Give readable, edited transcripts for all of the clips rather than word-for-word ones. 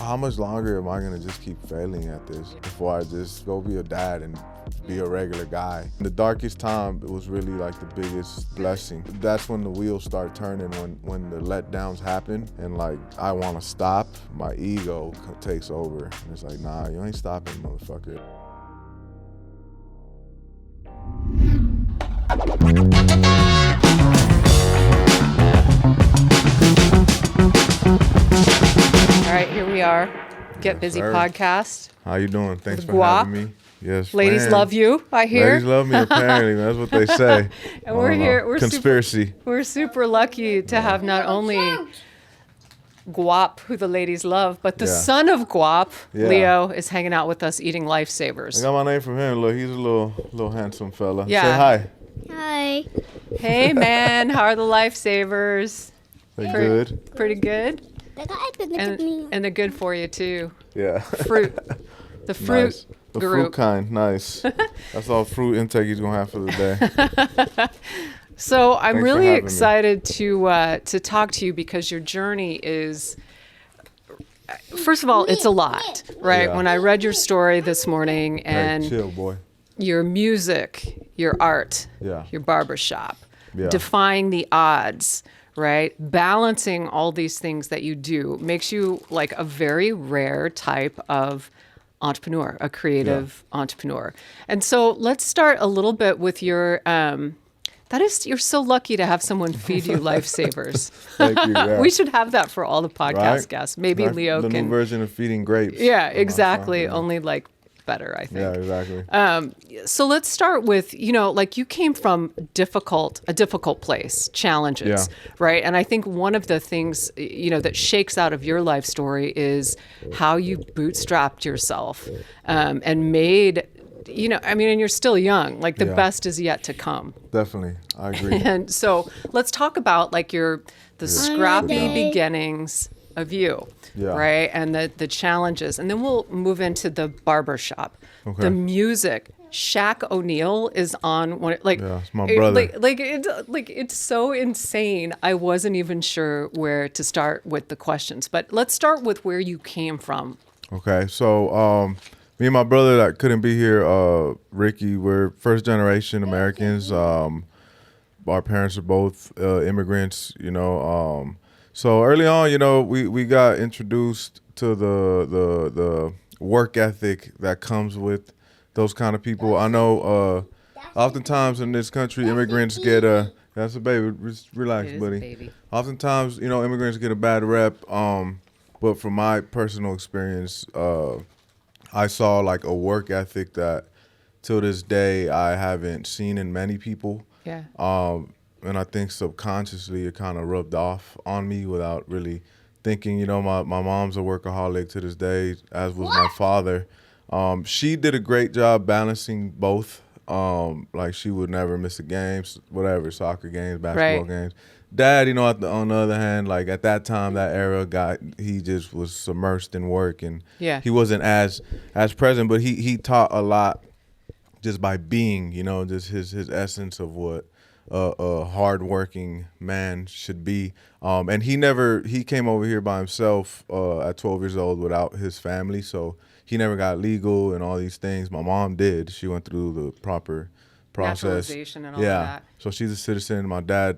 how much longer am I gonna just keep failing at this before I just go be a dad and be a regular guy? The darkest time, it was really like the biggest blessing. That's when the wheels start turning, when the letdowns happen and like I wanna stop, my ego takes over. And it's like, nah, you ain't stopping, motherfucker. All right, here we are. Get Busy podcast. How you doing? Thanks for GUAP. having me. Yes, Ladies man. love you, I hear. Ladies love me, apparently. That's what they say. And we're here. We're Conspiracy. We're super lucky to have not only GUAP, who the ladies love, but the son of GUAP, Leo, is hanging out with us eating Lifesavers. I got my name from him. Look, he's a little handsome fella. Yeah. Say hi. Hi. Hey, man, how are the Lifesavers? They good? Pretty good? And And they're good for you, too. Yeah. Fruit. The fruit Nice. The group. fruit kind, nice. That's all fruit intake he's gonna have for the day. So I'm Thanks for really having me. excited to talk to you because your journey is, first of all, it's a lot, right? Yeah. When I read your story this morning and Hey, chill, boy. your music, your art, Yeah. your barbershop, Yeah. defying the odds, right? Balancing all these things that you do makes you like a very rare type of entrepreneur, a creative entrepreneur. And so let's start a little bit with your, you're so lucky to have someone feed you Lifesavers. Thank you. Yeah. We should have that for all the podcast Right? guests. Maybe Like Leo the can. new version of feeding grapes. Yeah, Oh, exactly. fuck, yeah. Only like better, I think. Yeah, exactly. So let's start with, like you came from a difficult place, challenges, Yeah. right? And I think one of the things, that shakes out of your life story is how you bootstrapped yourself and made, and you're still young, like the Yeah. best is yet to come. Definitely, I agree. And so let's talk about like the scrappy Okay. beginnings of you, Yeah. right? And the challenges. And then we'll move into the barbershop, Okay. the music. Shaq O'Neal is on one, like, Yeah, it's my brother. It's so insane. I wasn't even sure where to start with the questions, but let's start with where you came from. Okay, so me and my brother that couldn't be here, Ricky, we're first generation Americans. Our parents are both immigrants, So early on, we got introduced to the work ethic that comes with those kind of people. I know oftentimes in this country, immigrants get that's a baby. Just relax, It is a buddy. baby. Oftentimes, immigrants get a bad rep. But from my personal experience, I saw like a work ethic that till this day I haven't seen in many people. Yeah. And I think subconsciously it kind of rubbed off on me without really thinking. My mom's a workaholic to this day, as was my father. She did a great job balancing both. Like she would never miss a game, whatever, soccer games, basketball Right. games. Dad, on the other hand, like at that time, that era, he just was submersed in work and Yeah. he wasn't as present, but he taught a lot just by being, just his essence of what a hardworking man should be. And he came over here by himself at 12 years old without his family, so he never got legal and all these things. My mom did. She went through the proper process. Naturalization and all of that. So she's a citizen. My dad,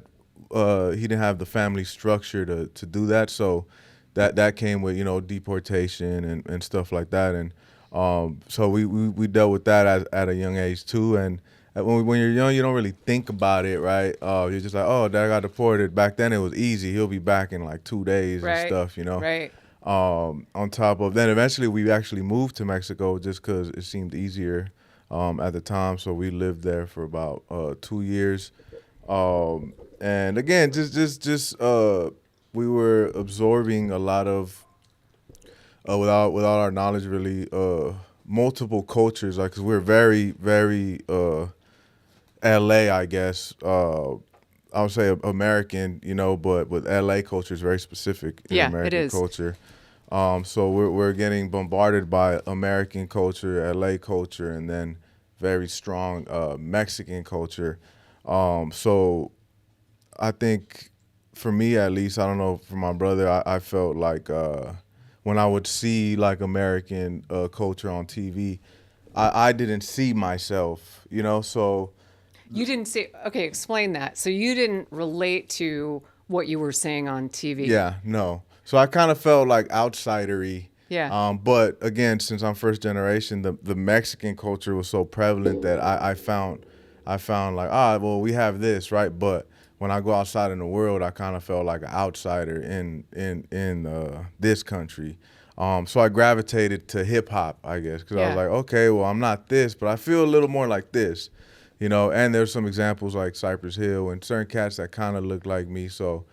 he didn't have the family structure to do that, so that came with deportation and stuff like that. And so we dealt with that at a young age too. And when you're young, you don't really think about it, right? You're just like, oh, Dad got deported. Back then it was easy. He'll be back in like 2 days Right. and stuff, Right. On top of then, eventually we actually moved to Mexico just because it seemed easier at the time. So we lived there for about 2 years. And again, just we were absorbing a lot of without our knowledge really multiple cultures, like 'cause we're very very LA, I guess. I would say American, but with LA culture is very specific in Yeah, it American is. culture. So we're getting bombarded by American culture, LA culture, and then very strong Mexican culture. So I think for me, at least, I don't know, for my brother, I felt like when I would see like American culture on TV, I didn't see myself, you know. So You didn't say, okay, explain that. So you didn't relate to what you were saying on TV. yeah, no. So I kind of felt like outsidery. Yeah. But again, since I'm first generation, the Mexican culture was so prevalent that I found like, well, we have this, right? But when I go outside in the world, I kind of felt like an outsider in this country. So I gravitated to hip hop, I guess, because I was Yeah. like, okay, well, I'm not this, but I feel a little more like this, you know. And there's some examples like Cypress Hill and certain cats that kind of look like me. So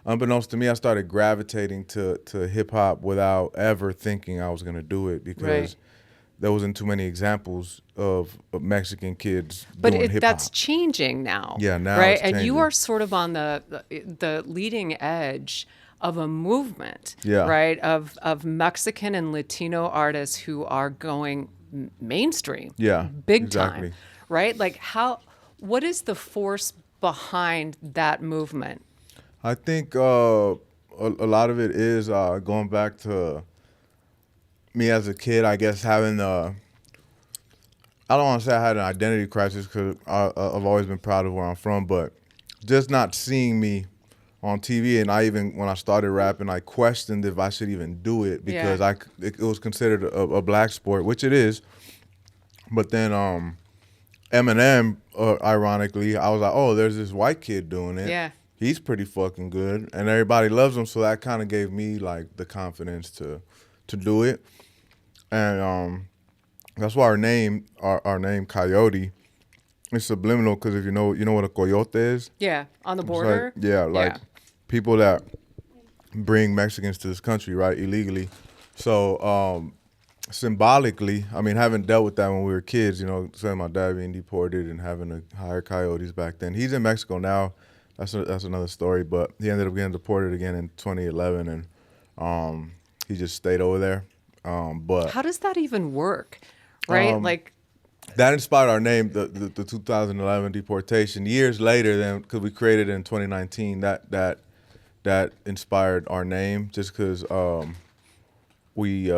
unbeknownst to me, I started gravitating to hip hop without ever thinking I was gonna do it because Right. there wasn't too many examples of Mexican kids But doing hip hop. that's changing now. Yeah, now right? it's And you changing. are sort of on the leading edge of a movement, Yeah. right? Of Mexican and Latino artists who are going mainstream. Yeah, Big exactly. time. Right? Like what is the force behind that movement? I think a lot of it is going back to me as a kid. I guess having I don't want to say I had an identity crisis because I've always been proud of where I'm from, but just not seeing me on TV. And I even, when I started rapping, I questioned if I should even do it because Yeah. it was considered a black sport, which it is. But then Eminem, ironically, I was like, oh, there's this white kid doing it. Yeah. He's pretty fucking good, and everybody loves him. So that kind of gave me like the confidence to do it, and that's why our name Coyote, is subliminal because if you know what a coyote is. Yeah. On the It's border? like people that bring Mexicans to this country, right, illegally. So symbolically, I mean, having dealt with that when we were kids, you know, saying my dad being deported and having to hire coyotes back then. He's in Mexico now. That's another story, but he ended up getting deported again in 2011, and he just stayed over there. But How does that even work? Right? Like, that inspired our name, the 2011 deportation. Years later, then, because we created it in 2019, that inspired our name, just because we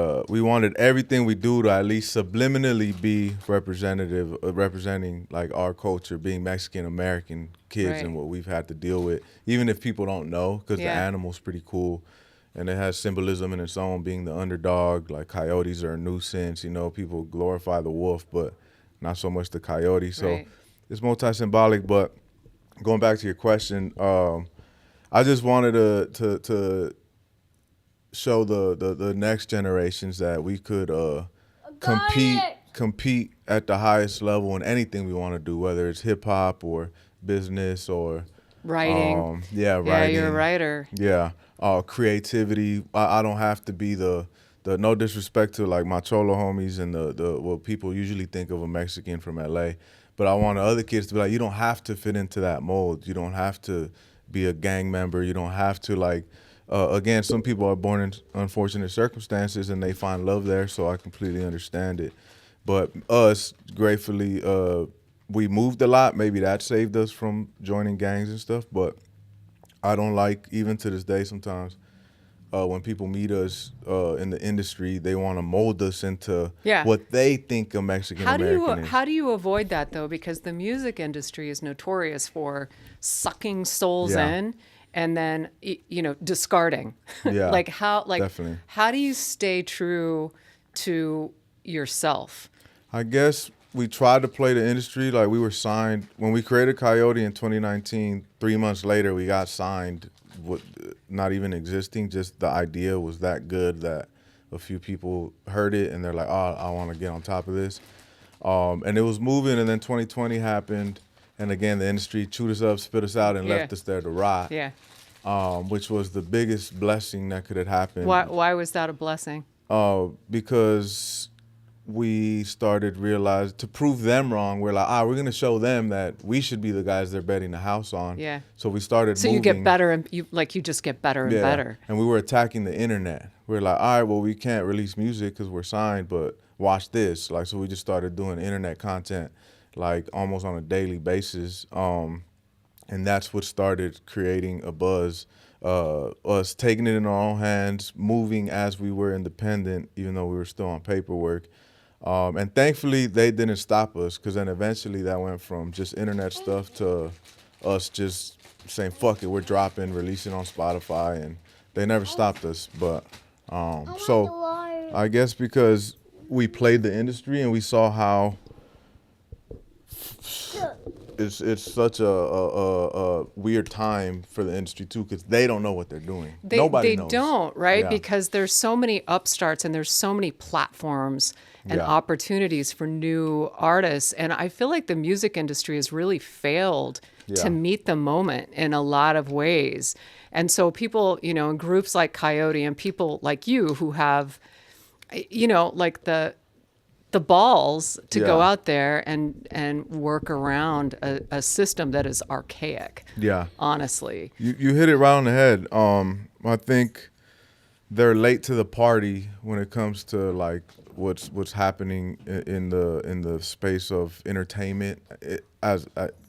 wanted everything we do to at least subliminally be representing like our culture, being Mexican American kids Right. and what we've had to deal with, even if people don't know, because the Yeah. animal's pretty cool. And it has symbolism in its own, being the underdog. Like coyotes are a nuisance, you know. People glorify the wolf, but not so much the coyote. So Right. it's multi-symbolic. But going back to your question, I just wanted to show the next generations that we could compete at the highest level in anything we want to do, whether it's hip hop or business or writing. yeah, Yeah, writing. you're a writer. Yeah, creativity. I don't have to be the no disrespect to like my cholo homies and the what people usually think of a Mexican from LA, but I want other kids to be like, you don't have to fit into that mold. You don't have to be a gang member. You don't have to like. Again, some people are born in unfortunate circumstances and they find love there, so I completely understand it. But us, gratefully, we moved a lot. Maybe that saved us from joining gangs and stuff. But I don't like, even to this day sometimes, when people meet us in the industry, they want to mold us into Yeah. what they think a Mexican American is. How do you avoid that though? Because the music industry is notorious for sucking souls Yeah. in and then discarding. Yeah, definitely. How do you stay true to yourself? I guess we tried to play the industry like we were signed. When we created Coyote in 2019, 3 months later, we got signed, not even existing. Just the idea was that good that a few people heard it and they're like, oh, I want to get on top of this. And it was moving, and then 2020 happened. And again, the industry chewed us up, spit us out, and left us there to rot, Yeah. which was the biggest blessing that could have happened. Why was that a blessing? Because we started realizing, to prove them wrong, we're like, we're going to show them that we should be the guys they're betting the house on. Yeah. So we started So moving. you get better and you just get better and better. And we were attacking the internet. We're like, all right, well, we can't release music because we're signed, but watch this. Like, so we just started doing internet content like almost on a daily basis. And that's what started creating a buzz us taking it in our own hands, moving as we were independent, even though we were still on paperwork. And thankfully, they didn't stop us, because then eventually that went from just internet stuff to us just saying, fuck it, we're dropping, releasing on Spotify, and they never stopped us. But so I guess because we played the industry and we saw how it's such a weird time for the industry too, because they don't know what they're doing. Nobody knows. They don't, right? Yeah. Because there's so many upstarts and there's so many platforms and Yeah. opportunities for new artists. And I feel like the music industry has really failed Yeah. to meet the moment in a lot of ways. And so people, in groups like Coyote and people like you who have, like the balls to go Yeah. out there and work around a system that is archaic. Yeah. Honestly. You hit it right on the head. I think they're late to the party when it comes to like what's happening in the space of entertainment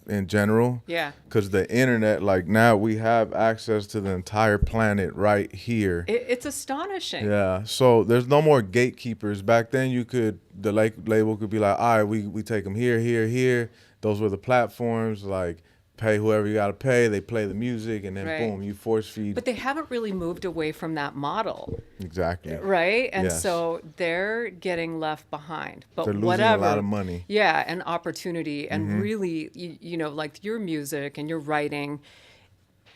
in general. Yeah. Because the internet, like now we have access to the entire planet right here. It's astonishing. Yeah, so there's no more gatekeepers. Back then, the label could be like, all right, we take them here, here, here. Those were the platforms. Like, pay whoever you got to pay. They play the music, and then Right. boom, you force feed. But they haven't really moved away from that model, Exactly. right? And Yes. so they're getting left behind. But They're losing whatever, a lot of money. Yeah, and opportunity, and really, like your music and your writing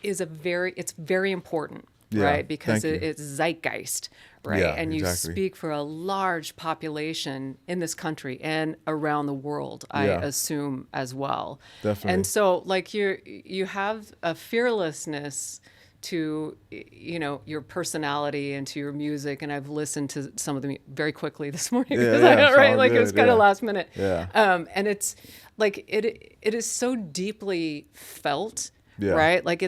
is it's very important, Yeah, right? Because thank you. it's zeitgeist, right? Yeah, and you exactly. speak for a large population in this country and around the world, I Yeah. assume as well. Definitely. And so like you have a fearlessness to your personality and to your music, and I've listened to some of them very quickly this morning Yeah, because yeah, I know, it's right, all like it was good, kind of yeah. last minute. Yeah. And it's like it is so deeply felt. Yeah. Right? Like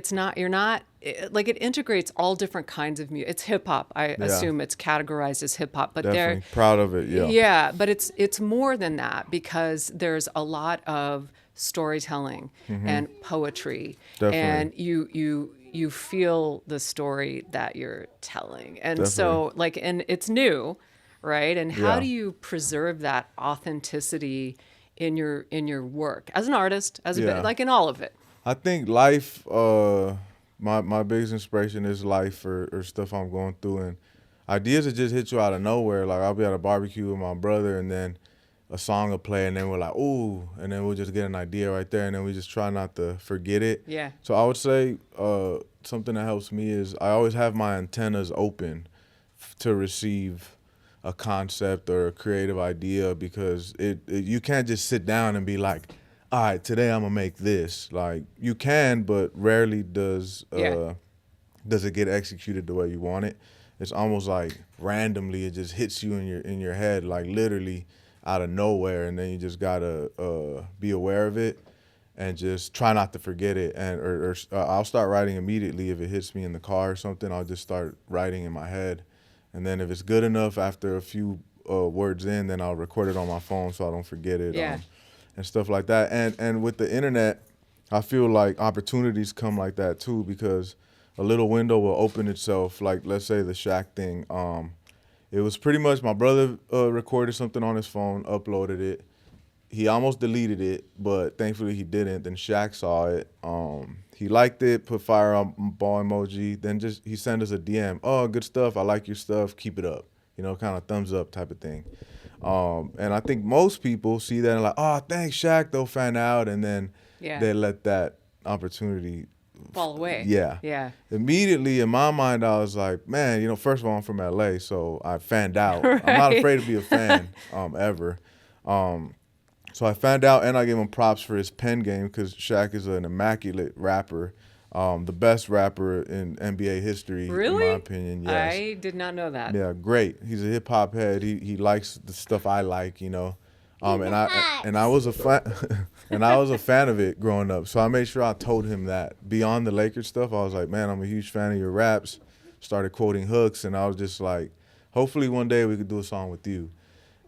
like it integrates all different kinds of music. It's hip hop. I assume it's categorized as hip hop, but Definitely proud of it. Yeah. yeah, but it's more than that, because there's a lot of storytelling and poetry, Definitely. and you feel the story that you're telling, and so like, and it's new, right? And how Yeah. do you preserve that authenticity in your work as an artist, Yeah. like in all of it? I think life, my biggest inspiration is life or stuff I'm going through, and ideas that just hit you out of nowhere. Like I'll be at a barbecue with my brother, and then a song will play, and then we're like, ooh, and then we'll just get an idea right there, and then we just try not to forget it. Yeah. So I would say something that helps me is I always have my antennas open to receive a concept or a creative idea, because you can't just sit down and be like, all right, today I'm gonna make this. Like you can, but rarely does it get executed the way you want it. It's almost like randomly it just hits you in your head, like literally out of nowhere, and then you just gotta be aware of it and just try not to forget it. And or I'll start writing immediately if it hits me in the car or something. I'll just start writing in my head, and then if it's good enough after a few words in, then I'll record it on my phone so I don't forget it. Yeah. And stuff like that. And with the internet, I feel like opportunities come like that too, because a little window will open itself. Like let's say the Shaq thing. It was pretty much my brother recorded something on his phone, uploaded it. He almost deleted it, but thankfully he didn't. Then Shaq saw it. He liked it, put fire on ball emoji. Then he sent us a DM. Oh, good stuff. I like your stuff. Keep it up. Kind of thumbs up type of thing. And I think most people see that and like, oh, thanks, Shaq. They'll fan out, and then they let that opportunity Fall away. Yeah. Yeah. Immediately in my mind, I was like, man, first of all, I'm from LA, so I fanned out. Right. I'm not afraid to be a fan ever. So I fanned out, and I gave him props for his pen game, because Shaq is an immaculate rapper. The best rapper in NBA history, Really? in my opinion. Yes. I did not know that. Yeah, great. He's a hip hop head. He likes the stuff I like, And I was a fan, and I was a fan of it growing up. So I made sure I told him that. Beyond the Lakers stuff, I was like, man, I'm a huge fan of your raps. Started quoting hooks, and I was just like, hopefully one day we could do a song with you.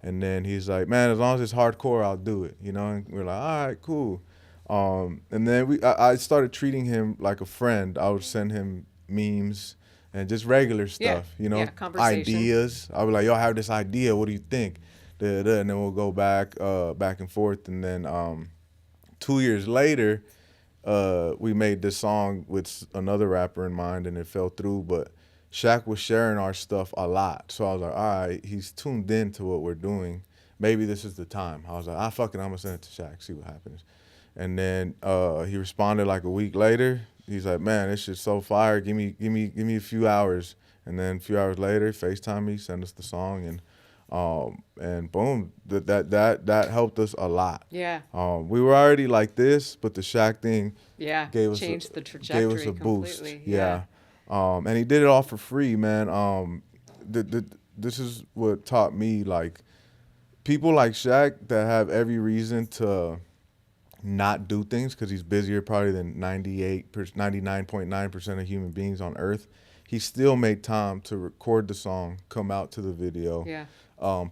And then he's like, man, as long as it's hardcore, I'll do it. And we're like, all right, cool. And then I started treating him like a friend. I would send him memes and just regular stuff, you know, conversation. ideas. I was like, yo, I have this idea. What do you think? Da, da, and then we'll go back and forth. And then 2 years later, we made this song with another rapper in mind, and it fell through. But Shaq was sharing our stuff a lot, so I was like, all right, he's tuned in to what we're doing. Maybe this is the time. I was like, fuck it, I'm gonna send it to Shaq, see what happens. And then he responded like a week later. He's like, man, this shit's so fire. Give me a few hours. And then a few hours later, FaceTime me, send us the song, and boom, that helped us a lot. Yeah. We were already like this, but the Shaq thing gave us changed the trajectory gave us a boost. completely. Yeah. And he did it all for free, man. This is what taught me, like, people like Shaq that have every reason to not do things because he's busier probably than 99.9% of human beings on earth. He still made time to record the song, come out to the video,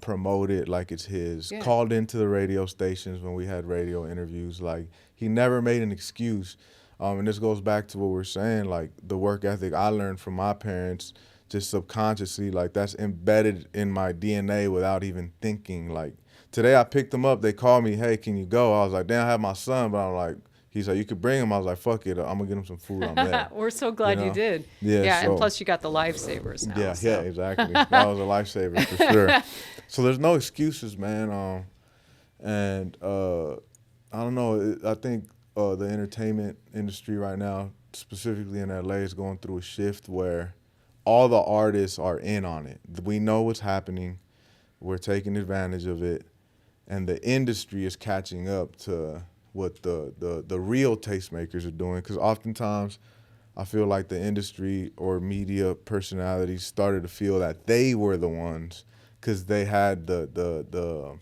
promote it like it's his, called into the radio stations when we had radio interviews. Like, he never made an excuse. And this goes back to what we're saying, like the work ethic I learned from my parents, just subconsciously, like that's embedded in my DNA without even thinking. Like, today I picked them up, they called me, hey, can you go? I was like, damn, I have my son, but I'm like, he's like, you could bring him. I was like, fuck it, I'm gonna get him some food, I'm there. We're so glad you did. Yeah, and plus you got the lifesavers now. Yeah, exactly. That was a lifesaver for sure. So there's no excuses, man. I don't know, I think the entertainment industry right now, specifically in LA, is going through a shift where all the artists are in on it. We know what's happening. We're taking advantage of it. And the industry is catching up to what the real tastemakers are doing. Because oftentimes I feel like the industry or media personalities started to feel that they were the ones because they had the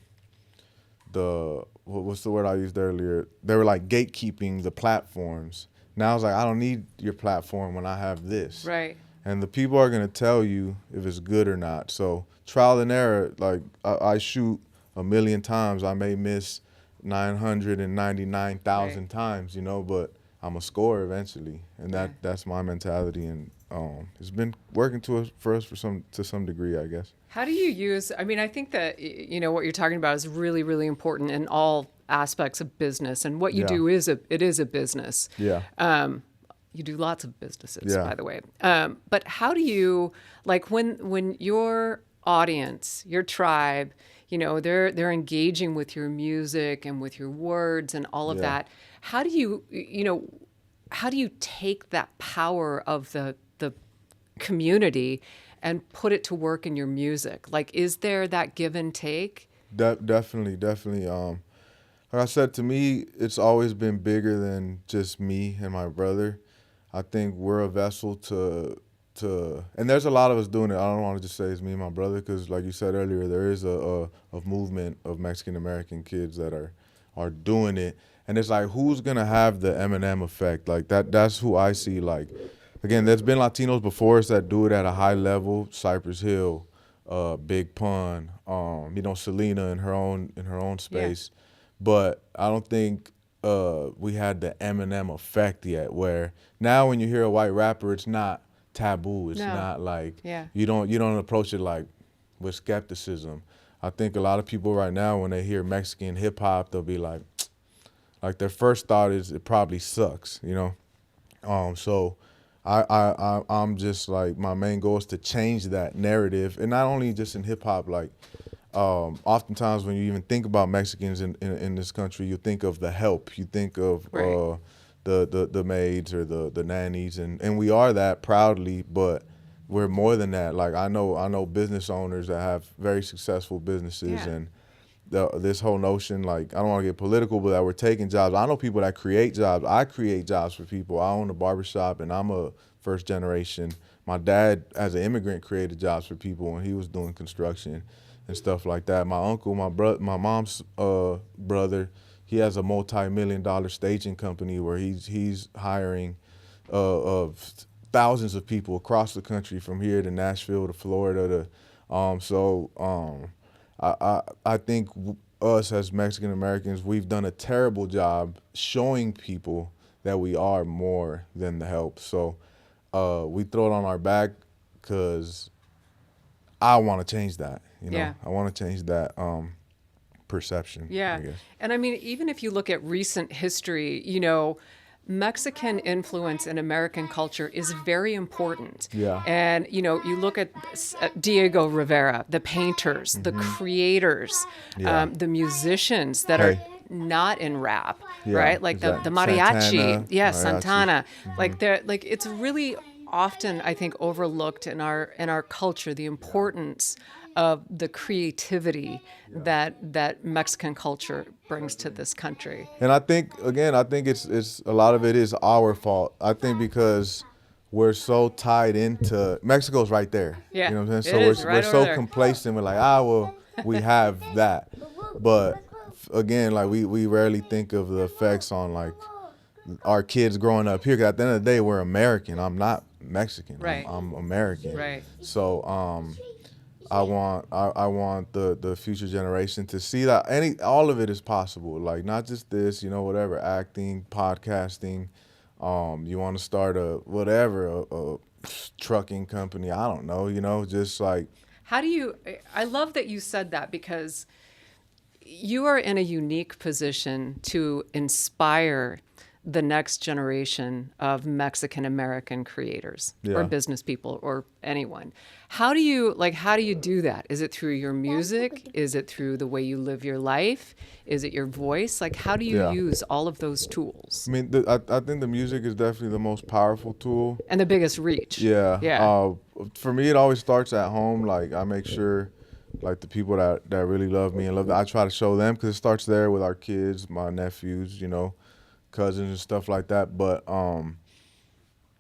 what's the word I used earlier? They were like gatekeeping the platforms. Now it's like, I don't need your platform when I have this. Right. And the people are going to tell you if it's good or not. So trial and error, like I shoot 1,000,000 times. I may miss 999,000 times, you know, but I'm a score eventually. And that's my mentality. And it's been working for us to some degree, I guess. How do you use, I mean, I think that, you know, what you're talking about is really, really important in all aspects of business. And what you do is a business. Yeah. You do lots of businesses, by the way. But how do you, like, when your audience, your tribe, you know, they're engaging with your music and with your words and all of that, how do you take that power of the community and put it to work in your music? Like, is there that give and take? Definitely. Like I said, to me, it's always been bigger than just me and my brother. I think we're a vessel to, and there's a lot of us doing it. I don't want to just say it's me and my brother, because like you said earlier, there is a movement of Mexican American kids that are doing it, and it's like, who's gonna have the Eminem effect? Like that's who I see. Like, again, there's been Latinos before us that do it at a high level. Cypress Hill, Big Pun, you know, Selena in her own space, but I don't think we had the Eminem effect yet, where now when you hear a white rapper, it's not taboo. It's not like, you don't approach it like with skepticism. I think a lot of people right now, when they hear Mexican hip hop, they'll be like their first thought is it probably sucks, you know? So I'm just like, my main goal is to change that narrative, and not only just in hip hop, like oftentimes when you even think about Mexicans in this country, you think of the help, you think of the maids or the nannies, and we are that proudly, but we're more than that. Like, I know business owners that have very successful businesses, and this whole notion, like, I don't want to get political, but that we're taking jobs. I know people that create jobs. I create jobs for people. I own a barbershop, and I'm a first generation. My dad, as an immigrant, created jobs for people when he was doing construction and stuff like that. My uncle, my mom's brother, he has a multi-million-dollar staging company where he's hiring thousands of people across the country, from here to Nashville to Florida to I think us as Mexican Americans, we've done a terrible job showing people that we are more than the help. So we throw it on our back because I want to change that. You know, Yeah. I want to change that perception. Yeah. I guess. And I mean, even if you look at recent history, Mexican influence in American culture is very important. Yeah. And, you look at Diego Rivera, the painters, the creators, Yeah. the musicians that Hey. are not in rap, Yeah, right? Like the exactly. mariachi. Santana, Yeah, mariachi. Santana. Like it's really often, I think, overlooked in our culture, the importance of the creativity that Mexican culture brings to this country. And I think it's a lot of it is our fault. I think because we're so tied into Mexico's right there. Yeah, You know what I'm saying? it So is right we're over so there. complacent. We're like, well, we have that. But again, like we rarely think of the effects on like our kids growing up here. 'Cause at the end of the day, we're American. I'm not Mexican. Right. I'm American. Right. So I want the future generation to see that all of it is possible. Like not just this, whatever, acting, podcasting. You want to start a trucking company. I don't know. Just like I love that you said that, because you are in a unique position to inspire the next generation of Mexican American creators or Yeah. business people or anyone. How do you do that? Is it through your music? Is it through the way you live your life? Is it your voice? Like, how do you Yeah. use all of those tools? I mean, I think the music is definitely the most powerful tool. And the biggest reach. Yeah. Yeah. For me, it always starts at home. Like I make sure, like the people that really love me and love that, I try to show them, because it starts there with our kids, my nephews, cousins and stuff like that. But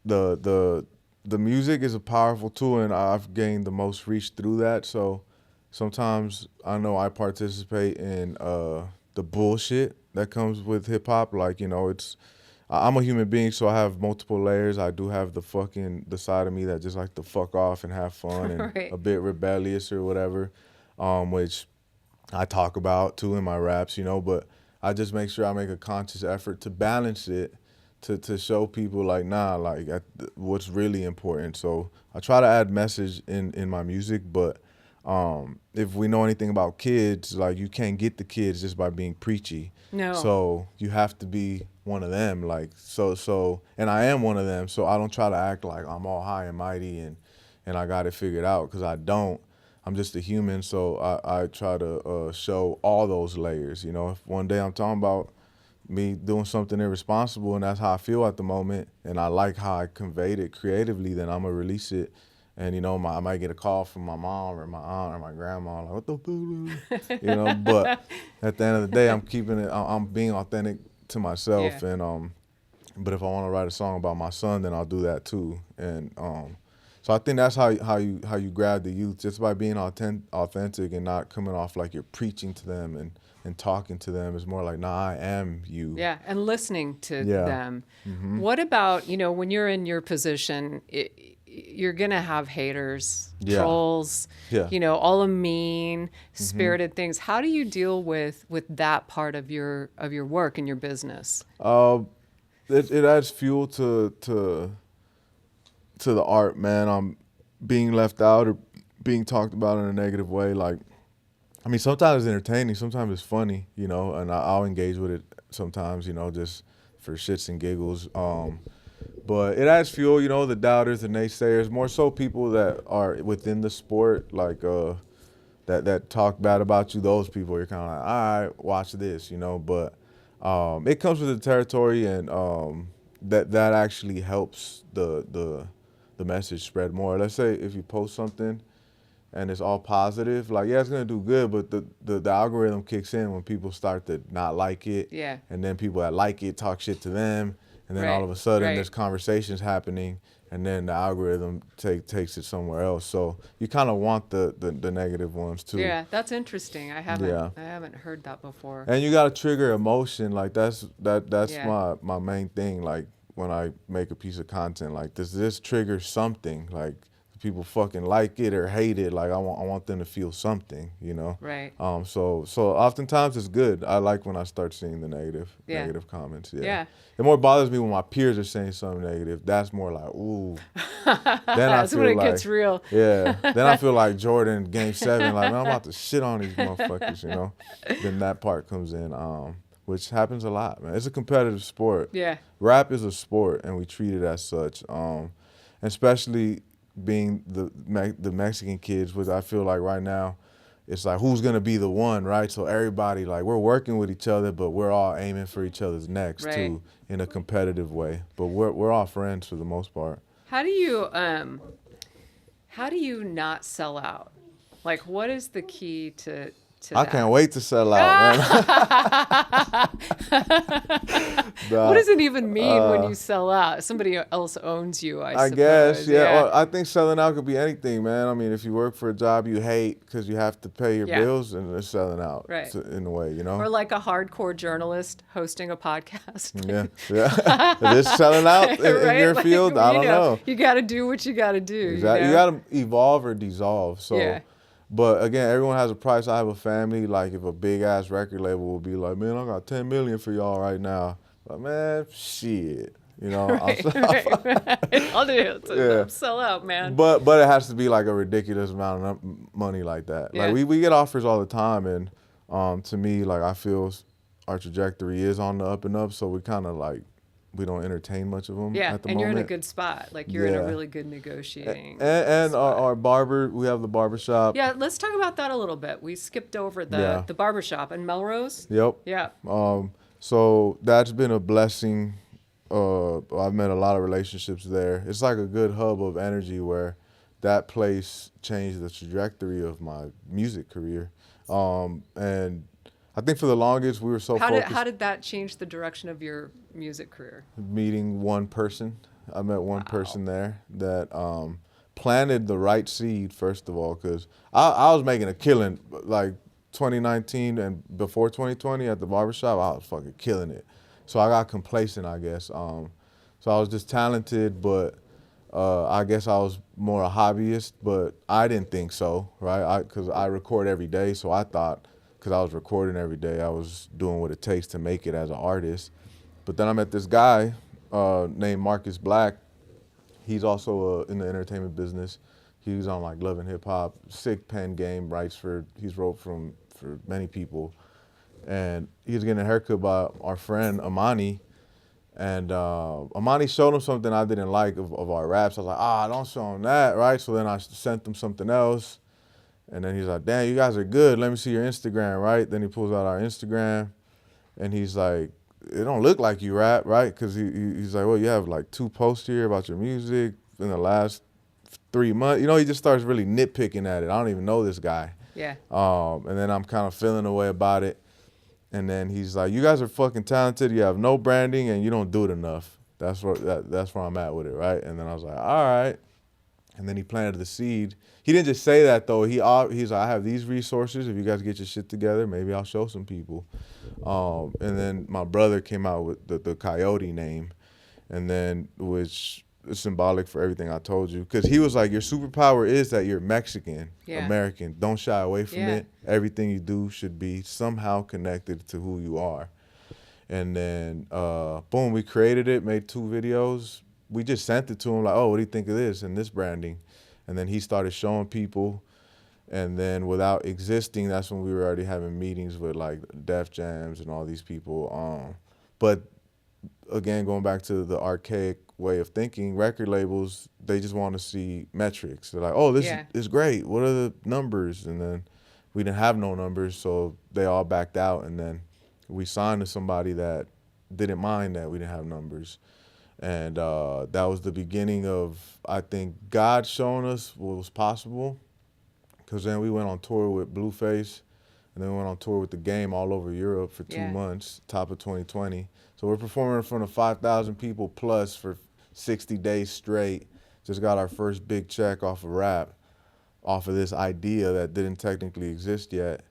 the music is a powerful tool, and I've gained the most reach through that. So sometimes I know I participate in the bullshit that comes with hip hop. Like I'm a human being, so I have multiple layers. I do have the side of me that just like to fuck off and have fun and Right. a bit rebellious or whatever, which I talk about too in my raps, but I just make sure I make a conscious effort to balance it, to show people like, what's really important. So I try to add message in my music, but if we know anything about kids, like you can't get the kids just by being preachy. No. So you have to be one of them, like and I am one of them. So I don't try to act like I'm all high and mighty and I got it figured out, because I don't. I'm just a human, so I try to show all those layers. If one day I'm talking about me doing something irresponsible and that's how I feel at the moment, and I like how I conveyed it creatively, then I'm gonna release it. And I might get a call from my mom or my aunt or my grandma, like, what the fuck? But at the end of the day, I'm being authentic to myself. Yeah. And but if I want to write a song about my son, then I'll do that too. And so I think that's how you grab the youth, just by being authentic and not coming off like you're preaching to them and talking to them. It's more like, nah, I am you. Yeah, and listening to Yeah. them. What about, when you're in your position, you're going to have haters, Yeah. trolls, Yeah. all the mean spirited things. How do you deal with that part of your work and your business? It adds fuel to the art, man. I'm being left out or being talked about in a negative way. Like, I mean, sometimes it's entertaining, sometimes it's funny, and I'll engage with it sometimes, just for shits and giggles. But it adds fuel, the doubters, the naysayers, more so people that are within the sport, like that talk bad about you. Those people, you're kind of like, all right, watch this, But it comes with the territory, and that actually helps the message spread more. Let's say if you post something and it's all positive, like, yeah, it's gonna do good, but the algorithm kicks in when people start to not like it. Yeah. And then people that like it talk shit to them, and then Right, all of a sudden right. there's conversations happening, and then the algorithm takes it somewhere else. So you kind of want the negative ones too. Yeah, that's interesting. I haven't Yeah. heard that before. And you gotta trigger emotion. Like that's Yeah. my main thing. Like when I make a piece of content, like does this trigger something? Like people fucking like it or hate it. Like I want them to feel something, you know. Right. So oftentimes it's good. I like when I start seeing the negative comments. Yeah. Yeah. It more bothers me when my peers are saying something negative. That's more like, ooh. Then That's when it gets real. Yeah. Then I feel like Jordan Game 7. Like, man, I'm about to shit on these motherfuckers, you know. Then that part comes in, which happens a lot, man. It's a competitive sport. Yeah. Rap is a sport, and we treat it as such. Especially being the Mexican kids, which I feel like right now, it's like who's gonna be the one, right? So everybody, like, we're working with each other, but we're all aiming for each other's necks too, in a competitive way. But we're all friends for the most part. How do you not sell out? Like, what is the key to I that? can't wait to sell out, man. What does it even mean when you sell out? Somebody else owns you, I suppose. Guess, yeah. Well, I think selling out could be anything, man. I mean, if you work for a job you hate because you have to pay your bills, and it's selling out, right? In a way, you know. Or like a hardcore journalist hosting a podcast. Yeah. Is this selling out in your field? I don't know. You got to do what you got to do. Exactly. You got to evolve or dissolve. So. Yeah. But again, everyone has a price. I have a family. Like, if a big ass record label will be like, man, I got 10 million for y'all right now. Like, man, shit. You know, right. I'll do it. Sell out, man. But it has to be like a ridiculous amount of money like that. Yeah. Like we get offers all the time, and to me, like, I feel our trajectory is on the up and up. So we kind of like, we don't entertain much of them at the moment. You're in a good spot. Like, you're in a really good negotiating and spot. Our barber, we have the barber shop. Yeah, let's talk about that a little bit. We skipped over the barber shop in Melrose. Yep. Yeah. So that's been a blessing. I've met a lot of relationships there. It's like a good hub of energy where that place changed the trajectory of my music career. And I think for the longest we were so focused. How did that change the direction of your music career? Meeting one person. I met one person there that planted the right seed, first of all, because I was making a killing, like 2019 and before 2020 at the barbershop, I was fucking killing it. So I got complacent, I guess. So I was just talented, but I guess I was more a hobbyist, but I didn't think so, right? Because I record every day, so I thought, because I was recording every day, I was doing what it takes to make it as an artist. But then I met this guy named Marcus Black. He's also in the entertainment business. He's on like Love and Hip Hop, sick pen game, he's wrote for many people. And he was getting a haircut by our friend Amani. And Amani showed him something I didn't like of our raps. I was like, don't show him that, right? So then I sent him something else. And then he's like, damn, you guys are good. Let me see your Instagram, right? Then he pulls out our Instagram. And he's like, it don't look like you rap, right? Because he's like, well, you have like 2 posts here about your music in the last 3 months. You know, he just starts really nitpicking at it. I don't even know this guy. Yeah. And then I'm kind of feeling a way about it. And then he's like, you guys are fucking talented. You have no branding and you don't do it enough. That's where I'm at with it, right? And then I was like, all right. And then he planted the seed. He didn't just say that, though. He's like, I have these resources. If you guys get your shit together, maybe I'll show some people. And then my brother came out with the Coyote name, and then which is symbolic for everything I told you. Because he was like, your superpower is that you're Mexican, American. Don't shy away from it. Everything you do should be somehow connected to who you are. And then, boom, we created it, made 2 videos. We just sent it to him like, oh, what do you think of this and this branding? And then he started showing people. And then without existing, that's when we were already having meetings with like Def Jams and all these people. But again, going back to the archaic way of thinking, record labels, they just want to see metrics. They're like, oh, this is great. What are the numbers? And then we didn't have no numbers, so they all backed out. And then we signed to somebody that didn't mind that we didn't have numbers. And that was the beginning of, I think, God showing us what was possible. Because then we went on tour with Blueface, and then we went on tour with The Game all over Europe for 2 months, top of 2020. So we're performing in front of 5,000 people plus for 60 days straight. Just got our first big check off of rap, off of this idea that didn't technically exist yet.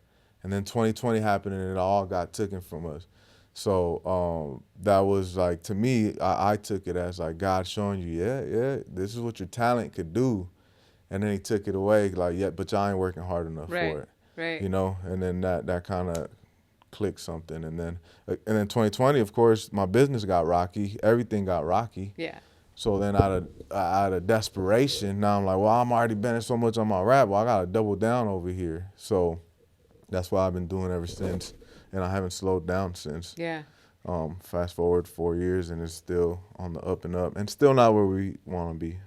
And then 2020 happened, and it all got taken from us. So that was like, to me, I took it as like God showing you, this is what your talent could do. and then he took it away. Like, yeah, but y'all ain't working hard enough Right. for it. Right. You know, and then that kind of clicked something, and then 2020, of course, my business got rocky. Everything got rocky. Yeah. So then out of desperation, now I'm like, well, I'm already bending so much on my rap. Well, I gotta double down over here. So that's what I've been doing ever since, and I haven't slowed down since. Yeah. Fast forward 4 years, and it's still on the up and up, and still not where we want to be.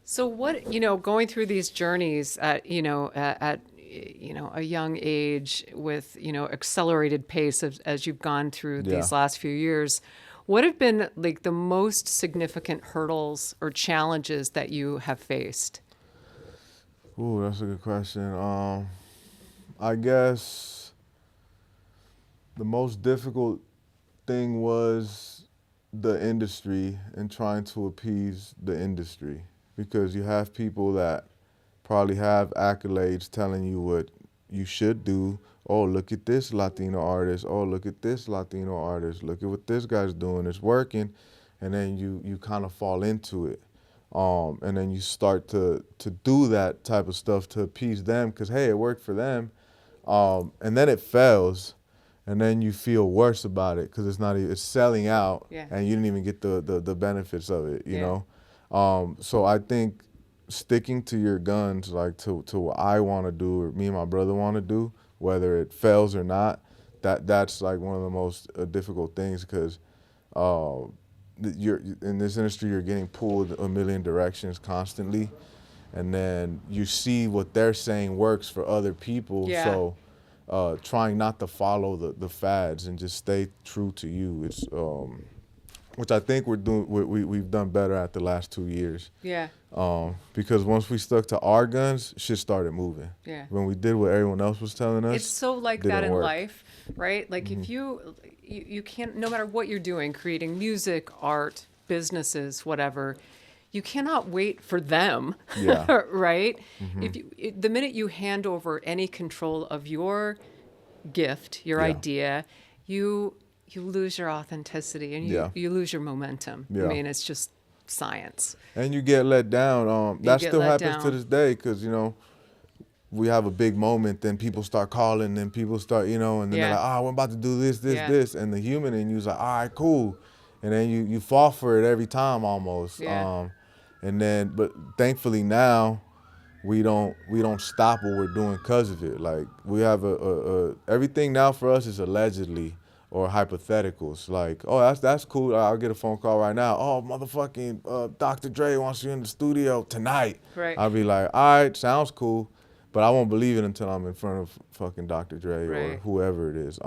So what, going through these journeys at a young age with, accelerated pace as you've gone through these Yeah. last few years, what have been like the most significant hurdles or challenges that you have faced? Ooh, that's a good question. I guess the most difficult thing was the industry and trying to appease the industry, because you have people that probably have accolades telling you what you should do. Oh, look at this Latino artist. Oh, look at this Latino artist. Look at what this guy's doing. It's working. And then you kind of fall into it. And then you start to do that type of stuff to appease them because, hey, it worked for them. And then it fails. And then you feel worse about it because it's selling out, Yeah. and you didn't even get the benefits of it, you Yeah. know? So I think sticking to your guns, like to what I want to do or me and my brother want to do, whether it fails or not, that's like one of the most difficult things, because you're in this industry, you're getting pulled a million directions constantly, and then you see what they're saying works for other people. Yeah. So trying not to follow the fads and just stay true to you. It's which I think we've done better at the last 2 years. Yeah. Because once we stuck to our guns, shit started moving. Yeah. When we did what everyone else was telling us, It's so like didn't that in work. life, right? Like if you can't, no matter what you're doing, creating music, art, businesses, whatever, you cannot wait for them, Yeah. right? The minute you hand over any control of your gift, your Yeah. idea, you lose your authenticity and Yeah. you lose your momentum. I Yeah. mean, it's just science. And you get let down. That get still let happens to down. this day, because we have a big moment, then people start calling, then people start, and then they're Yeah. like, we're about to do this, Yeah. this, and the human in you's like, all right, cool, and then you fall for it every time almost. Yeah. But thankfully now, we don't stop what we're doing because of it. Like, we have everything now for us is allegedly or hypotheticals. Like, oh, that's cool. I'll get a phone call right now. Oh, motherfucking Dr. Dre wants you in the studio tonight. Right. I'll be like, all right, sounds cool, but I won't believe it until I'm in front of fucking Dr. Dre or Right. whoever it is.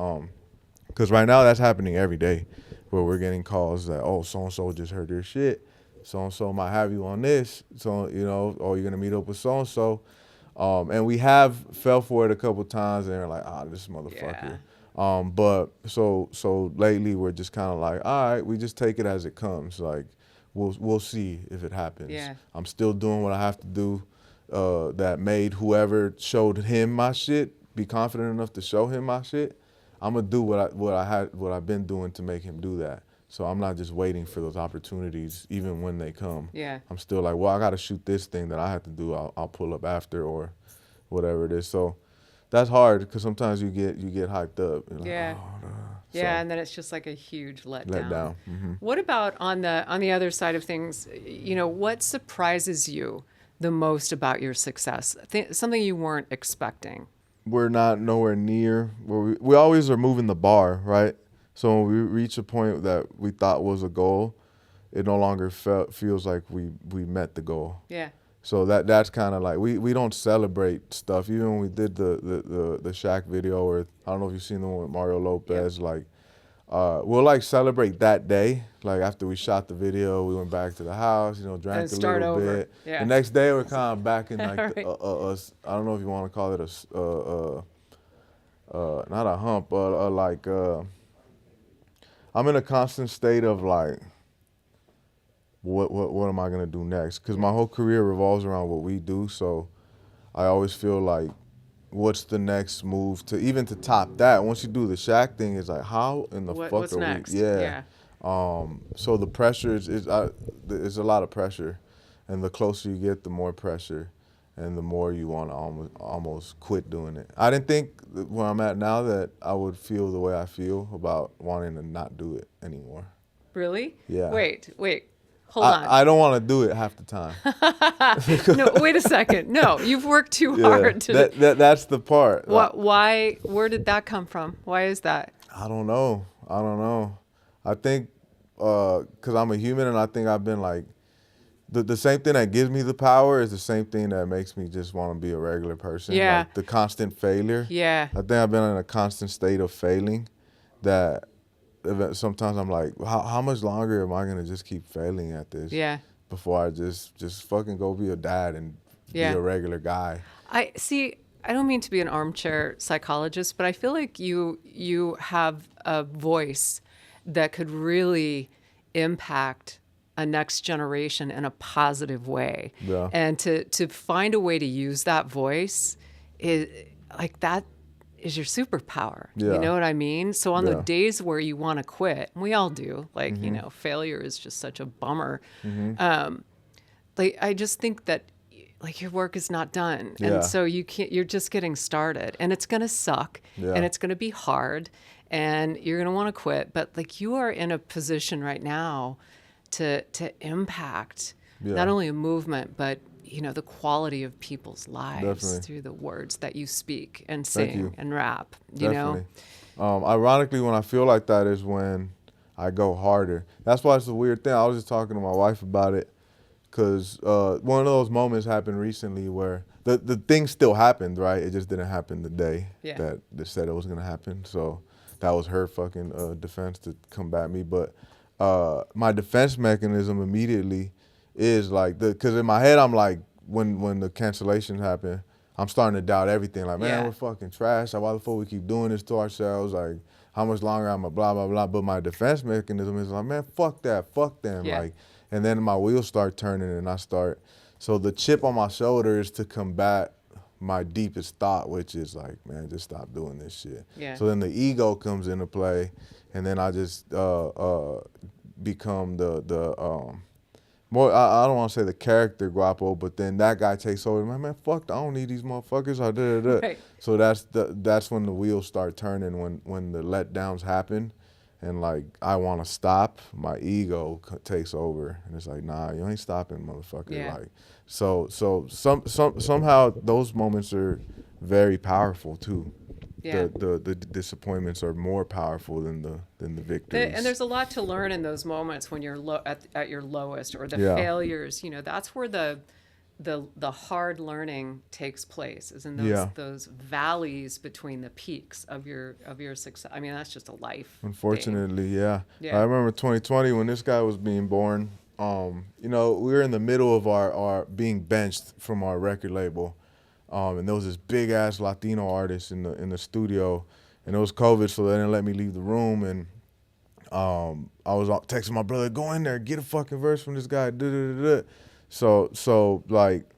Because right now that's happening every day, where we're getting calls that, oh, so and so just heard your shit. So and so might have you on this. So or you're gonna meet up with so and so. And we have fell for it a couple times, and they're like, this motherfucker. But so lately we're just kind of like, all right, we just take it as it comes. Like, we'll see if it happens. Yeah. I'm still doing what I have to do. That made whoever showed him my shit be confident enough to show him my shit. I'm gonna do what I've been doing to make him do that. So I'm not just waiting for those opportunities, even when they come. Yeah. I'm still like, well, I got to shoot this thing that I have to do. I'll pull up after or whatever it is. So that's hard, because sometimes you get hyped up. You're like, Yeah. oh, Yeah, so, and then it's just like a huge letdown. let down. Mm-hmm. What about on the other side of things? What surprises you the most about your success? Something you weren't expecting. We're not nowhere near where we always are moving the bar, right? So when we reach a point that we thought was a goal, it no longer feels like we met the goal. Yeah. So that's kind of like, we don't celebrate stuff. Even when we did the Shaq video, or I don't know if you've seen the one with Mario Lopez, like we'll like celebrate that day. Like after we shot the video, we went back to the house, drank a start little over. bit. Yeah. The next day we're kind of back in like Right. I don't know if you want to call it not a hump, but like I'm in a constant state of like, what am I gonna do next? Because my whole career revolves around what we do. So I always feel like, what's the next move to top that? Once you do the Shaq thing, it's like, how in the fuck What's are next? we? Yeah. So the pressure is a lot of pressure, And the closer you get, the more pressure, and the more you want to almost quit doing it. I didn't think where I'm at now that I would feel the way I feel about wanting to not do it anymore. Really? Yeah. Wait. Hold on. I don't want to do it half the time. No, wait a second. No, you've worked too hard to. That's the part. What? Why? Where did that come from? Why is that? I don't know. I think because I'm a human, and I think I've been like, the same thing that gives me the power is the same thing that makes me just want to be a regular person. Yeah. Like the constant failure. Yeah. I think I've been in a constant state of failing that sometimes I'm like, how much longer am I going to just keep failing at this? Yeah. Before I just fucking go be a dad and be a regular guy. I don't mean to be an armchair psychologist, but I feel like you have a voice that could really impact a next generation in a positive way. Yeah. And to find a way to use that voice is like that is your superpower. Yeah. You know what I mean? So on the Yeah. days where you want to quit, and we all do, like, you know, failure is just such a bummer. Like, I just think that like your work is not done. Yeah. And so you're just getting started, and it's going to suck Yeah. and it's going to be hard and you're going to want to quit. But like you are in a position right now to impact not only a movement, but you know, the quality of people's lives Definitely. through the words that you speak and Thank sing you. and rap, you Definitely. know? Ironically, when I feel like that is when I go harder. That's why it's a weird thing. I was just talking to my wife about it because one of those moments happened recently where the thing still happened, right? It just didn't happen the day that they said it was going to happen. So that was her fucking defense to combat me. But my defense mechanism immediately is like, because in my head, I'm like, when the cancellations happen, I'm starting to doubt everything. Like, man, we're fucking trash. Like, why the fuck we keep doing this to ourselves? Like, how much longer I'm a blah, blah, blah. But my defense mechanism is like, man, fuck that. Fuck them. Yeah. Like, and then my wheels start turning and I start. So the chip on my shoulder is to combat my deepest thought, which is like, man, just stop doing this shit. Yeah. So then the ego comes into play, and then I just become the more, I don't want to say the character Guapo, but then that guy takes over. Man, fuck, I don't need these motherfuckers. Right. So that's when the wheels start turning, when the letdowns happen, and like I want to stop. My ego takes over, and it's like, nah, you ain't stopping, motherfucker. Yeah. Like, so somehow those moments are very powerful too. Yeah. The disappointments are more powerful than the victories. And there's a lot to learn in those moments when you're at your lowest, or the failures. You know, that's where the hard learning takes place, is in those valleys between the peaks of your success. I mean, that's just a life Unfortunately, thing. yeah. Yeah. I remember 2020 when this guy was being born. You know, we were in the middle of our being benched from our record label. And there was this big ass Latino artist in the studio, and it was COVID, so they didn't let me leave the room. And I was texting my brother, go in there, get a fucking verse from this guy. So like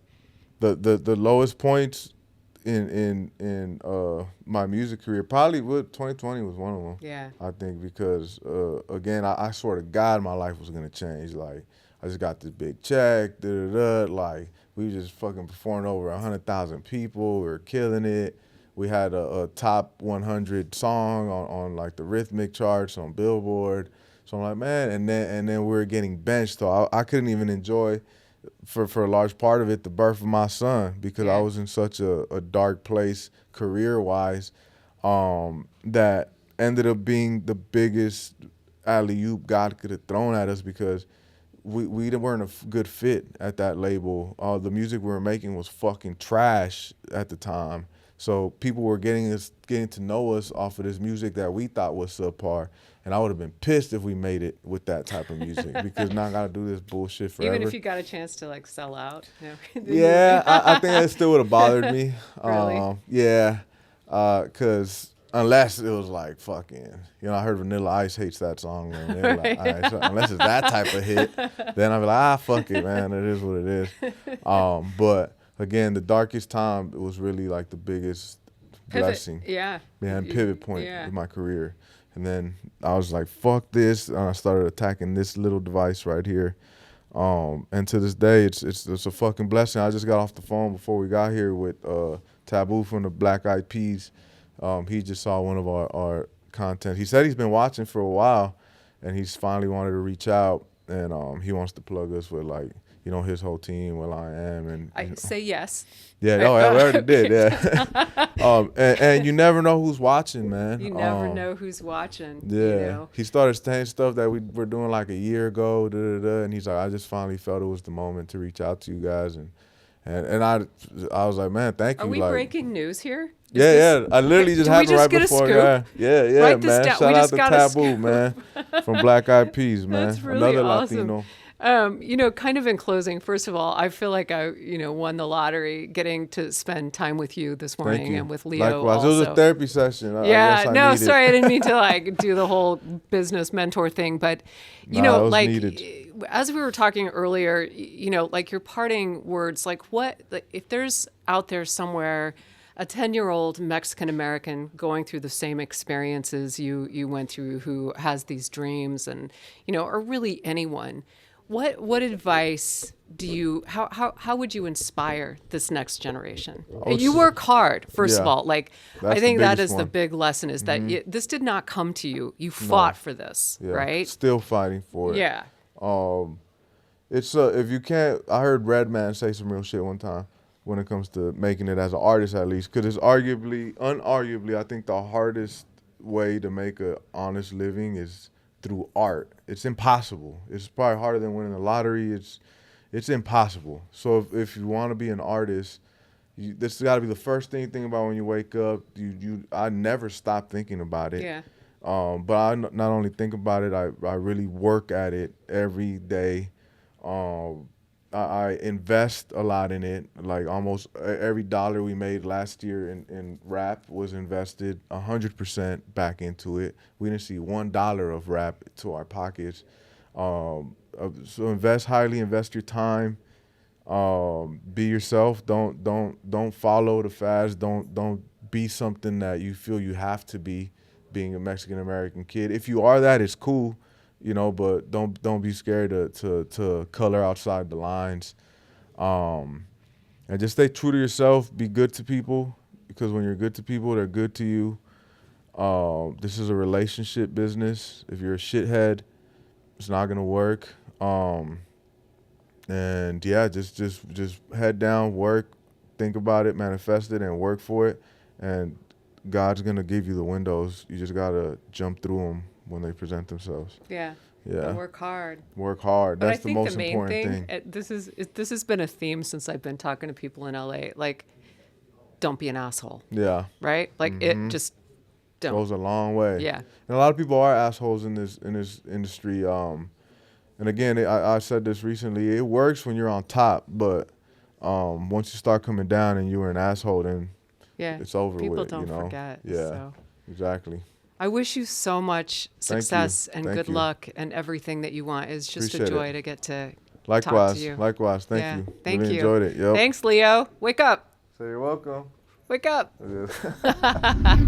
the lowest points in my music career, probably 2020 was one of them. Yeah. I think because again, I swear to God, my life was gonna change. Like, I just got this big check, like. We just fucking performed over 100,000 people. We were killing it. We had a top 100 song on like the rhythmic charts on Billboard. So I'm like, man, and then we were getting benched. So I couldn't even enjoy, for a large part of it, the birth of my son, because I was in such a dark place career-wise that ended up being the biggest alley-oop God could have thrown at us, because we weren't a good fit at that label. The music we were making was fucking trash at the time. So people were getting to know us off of this music that we thought was subpar. And I would have been pissed if we made it with that type of music, because now I got to do this bullshit forever. Even if you got a chance to like sell out. You know? Yeah, I think that still would have bothered me. Really? Yeah, because unless it was like fucking, you know, I heard Vanilla Ice hates that song, man. They were like, all right, so unless it's that type of hit, then I'd be like, fuck it, man. It is what it is. But again, the darkest time, it was really like the biggest blessing. Yeah. And pivot point in my career. And then I was like, fuck this. And I started attacking this little device right here. And to this day, it's a fucking blessing. I just got off the phone before we got here with Taboo from the Black Eyed Peas. He just saw one of our content. He said he's been watching for a while, and he's finally wanted to reach out, and he wants to plug us with, like, you know, his whole team, Will.I.Am, and I say yes. yeah, no, I already did. Yeah, and you never know who's watching, man. You never know who's watching. Yeah, You know? he started saying stuff that we were doing like a year ago, and he's like, I just finally felt it was the moment to reach out to you guys, and I was like, man, thank you. Are we like, breaking news here? Yeah. I literally just Do we happened just right get a before. scoop? Yeah, Write this man. down. Shout We out just to got a Taboo, scoop. man, from Black Eyed Peas, man. That's really Another awesome. Latino. You know, kind of in closing, first of all, I feel like I, you know, won the lottery getting to spend time with you this Thank morning you. and with Leo. Likewise, also. it was a therapy session. I Yeah, guess I no, needed. sorry, I didn't mean to like do the whole business mentor thing, but you Nah, it know, was like needed. as we were talking earlier, you know, like your parting words, like what, like, if there's out there somewhere a 10-year-old Mexican American going through the same experiences you went through, who has these dreams, and you know, or really anyone, what advice do you, how would you inspire this next generation? You work hard, first of Yeah. all. Like, That's I think the that biggest is the one. big lesson, is that this did not come to you. You fought for this, Yeah, right? still fighting for it. Yeah. It's if you can't. I heard Redman say some real shit one time when it comes to making it as an artist, at least, because it's unarguably, I think the hardest way to make a honest living is through art. It's impossible. It's probably harder than winning the lottery. It's impossible. So if you want to be an artist, this got to be the first thing you think about when you wake up. I never stop thinking about it. Yeah. But I not only think about it, I really work at it every day. I invest a lot in it. Like almost every dollar we made last year in rap was invested 100% back into it. We didn't see $1 of rap to our pockets. So invest highly, invest your time. Be yourself. Don't follow the fads. Don't be something that you feel you have to be. Being a Mexican American kid, if you are that, it's cool, you know. But don't be scared to color outside the lines, and just stay true to yourself. Be good to people, because when you're good to people, they're good to you. This is a relationship business. If you're a shithead, it's not gonna work. And yeah, just head down, work, think about it, manifest it, and work for it. And God's gonna give you the windows. You just gotta jump through them when they present themselves. Yeah. Yeah. And work hard. Work hard. But That's I the think most the main important thing. This has been a theme since I've been talking to people in LA. Like, don't be an asshole, Yeah, right? Like, it just don't. goes a long way. Yeah. And a lot of people are assholes in this industry. And again, I said this recently. It works when you're on top, but once you start coming down and you're an asshole, then Yeah. it's over People with. don't you know? forget. Yeah. So. Exactly. I wish you so much Thank you. success and Thank good you. luck and everything that you want. It's just Appreciate a joy it. to get to Likewise. talk to you. Likewise. Thank Yeah. you. Thank really you. enjoyed it. Yep. Thanks, Leo. Wake up. So you're welcome. Wake up. It is.